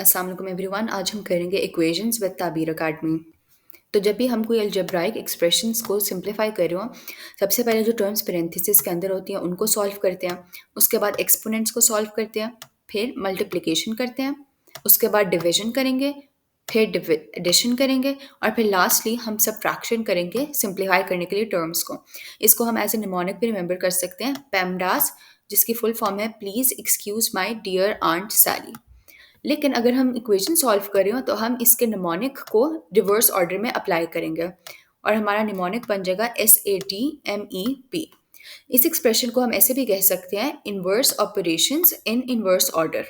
अस्सलाम वालेकुम एवरीवन। आज हम करेंगे इक्वेशंस विद ताबीर अकाडमी। तो जब भी हम कोई अलजेब्राइक एक्सप्रेशंस को सिंप्लीफाई कर रहे हो, सबसे पहले जो टर्म्स पेरेंथेसिस के अंदर होती हैं उनको सॉल्व करते हैं। उसके बाद एक्सपोनेंट्स को सॉल्व करते हैं, फिर मल्टीप्लिकेशन करते हैं, उसके बाद डिविजन करेंगे, फिर एडिशन करेंगे और फिर लास्टली हम सब्ट्रैक्शन करेंगे सिंप्लीफाई करने के लिए टर्म्स को। इसको हम एज ए निमोनिक भी रिमेंबर कर सकते हैं, पेमडास, जिसकी फुल फॉर्म है please excuse my dear aunt Sally. लेकिन अगर हम इक्वेशन सॉल्व कर रहे हो तो हम इसके निमोनिक को रिवर्स ऑर्डर में अप्लाई करेंगे और हमारा निमोनिक बन जाएगा SATMEP। इस एक्सप्रेशन को हम ऐसे भी कह सकते हैं inverse operations in inverse order.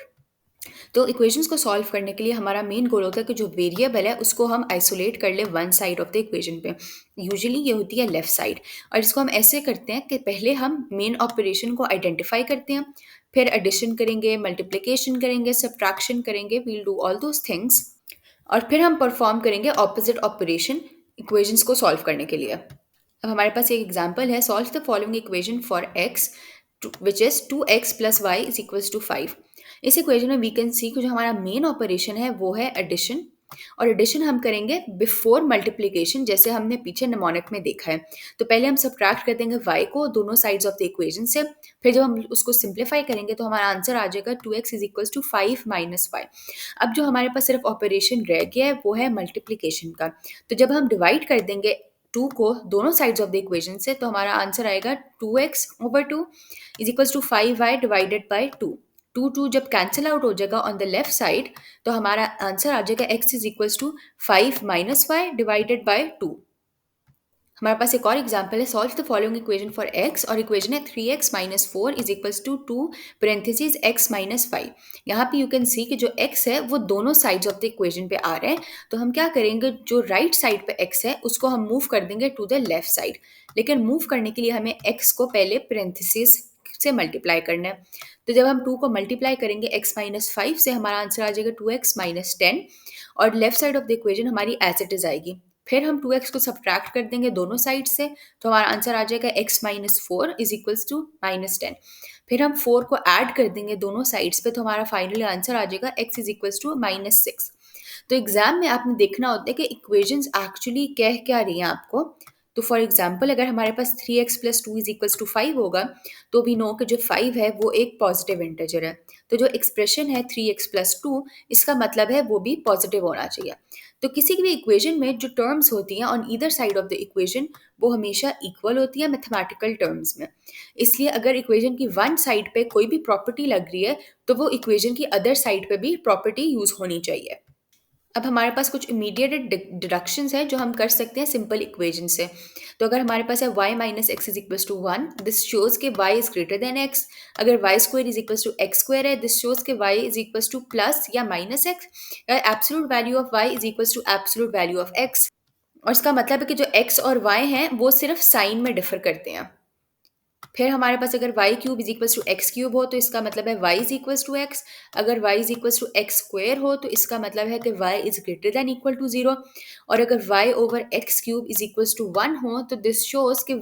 तो इक्वेशंस को सॉल्व करने के लिए हमारा मेन गोल होता है कि जो वेरिएबल है उसको हम आइसोलेट कर ले one side of the equation पे। यूजुअली ये होती है लेफ्ट साइड, और इसको हम ऐसे करते हैं कि पहले हम मेन ऑपरेशन को आइडेंटिफाई करते हैं, फिर एडिशन करेंगे, मल्टीप्लिकेशन करेंगे, सब्ट्रैक्शन करेंगे, we'll do all those things, और फिर हम परफॉर्म करेंगे ऑपोजिट ऑपरेशन इक्वेशंस को सॉल्व करने के लिए। अब हमारे पास एक एग्जांपल है, solve the following equation for x which is 2x plus y is equals to 5। इस इक्वेशन में वी कैन सी कि जो हमारा मेन ऑपरेशन है वो है एडिशन, और एडिशन हम करेंगे बिफोर मल्टीप्लिकेशन, जैसे हमने पीछे निमोनिक में देखा है। तो पहले हम सब्ट्रैक्ट कर देंगे y को दोनों साइड्स ऑफ द इक्वेशन से, फिर जब हम उसको सिंप्लीफाई करेंगे तो हमारा आंसर आ जाएगा 2x is equals to 5 minus y. अब जो हमारे पास सिर्फ ऑपरेशन रह गया है वो है मल्टीप्लिकेशन का। तो जब हम डिवाइड कर देंगे 2 को दोनों साइड्स ऑफ द इक्वेशन से, तो हमारा आंसर आएगा 2x over 2 is equals to 5y divided by 2। 2 जब कैंसिल आउट हो जाएगा ऑन द लेफ्ट साइड, तो हमारा आंसर आ जाएगा x is equals to 5 minus y divided by 2। हमारे पास एक और एग्जांपल है, solve the following equation for x, और इक्वेशन है 3x minus 4 is equals to 2 parenthesis x minus 5। यहाँ पे यू कैन सी कि जो x है वो दोनों साइड्स ऑफ द इक्वेशन पे आ रहा है। तो हम क्या करेंगे, जो राइट साइड पे x है उसको हम मूव कर देंगे टू द लेफ्ट साइड, लेकिन मूव करने के लिए हमें x को पहले पेरेंथेसिस से मल्टीप्लाई करना है। तो जब हम 2 को मल्टीप्लाई करेंगे x माइनस 5 से, हमारा आंसर आ जाएगा 2x माइनस 10, और left side of the equation हमारी एज इट इज आएगी। फिर हम 2x को सब्ट्रैक्ट कर देंगे दोनों साइड से, तो हमारा आंसर आ जाएगा x minus 4 is equals to minus 10। फिर हम 4 को ऐड कर देंगे दोनों साइड्स पे, तो हमारा फाइनली आंसर आ जाएगा x is equals to minus 6। तो एग्जाम में आपने देखना होता है कि इक्वेशंस एक्चुअली कह क्या रही हैं आपको। तो फॉर एग्जाम्पल अगर हमारे पास 3x plus 2 is equals to 5 होगा, तो वी नो कि जो 5 है वो एक पॉजिटिव इंटीजर है। तो जो एक्सप्रेशन है 3x प्लस 2, इसका मतलब है वो भी पॉजिटिव होना चाहिए। तो किसी भी इक्वेशन में जो टर्म्स होती हैं on either side of the equation, वो हमेशा इक्वल होती है मैथमेटिकल टर्म्स में। इसलिए अगर इक्वेशन की वन साइड पे कोई भी प्रॉपर्टी लग रही है, तो वो इक्वेशन की अदर साइड पे भी प्रॉपर्टी यूज होनी चाहिए। अब हमारे पास कुछ इमीडिएट डिडक्शंस है जो हम कर सकते हैं सिंपल इक्वेशन से। तो अगर हमारे पास है y minus x is equals to 1, this shows के y is greater than x। अगर y square is equals to x square है, दिस शोज के y is equals to plus या माइनस x, या absolute value of y is equals to absolute value of x। और इसका मतलब है कि जो x और y हैं वो सिर्फ साइन में डिफर करते हैं। फिर हमारे पास अगर Y cube is equals to X cube हो, तो इसका मतलब है Y is equals to X. अगर Y is equals to x square हो, तो इसका मतलब है कि Y is greater than equal to 0। और अगर Y over X cube is equals to 1 हो, तो दिस शोज कि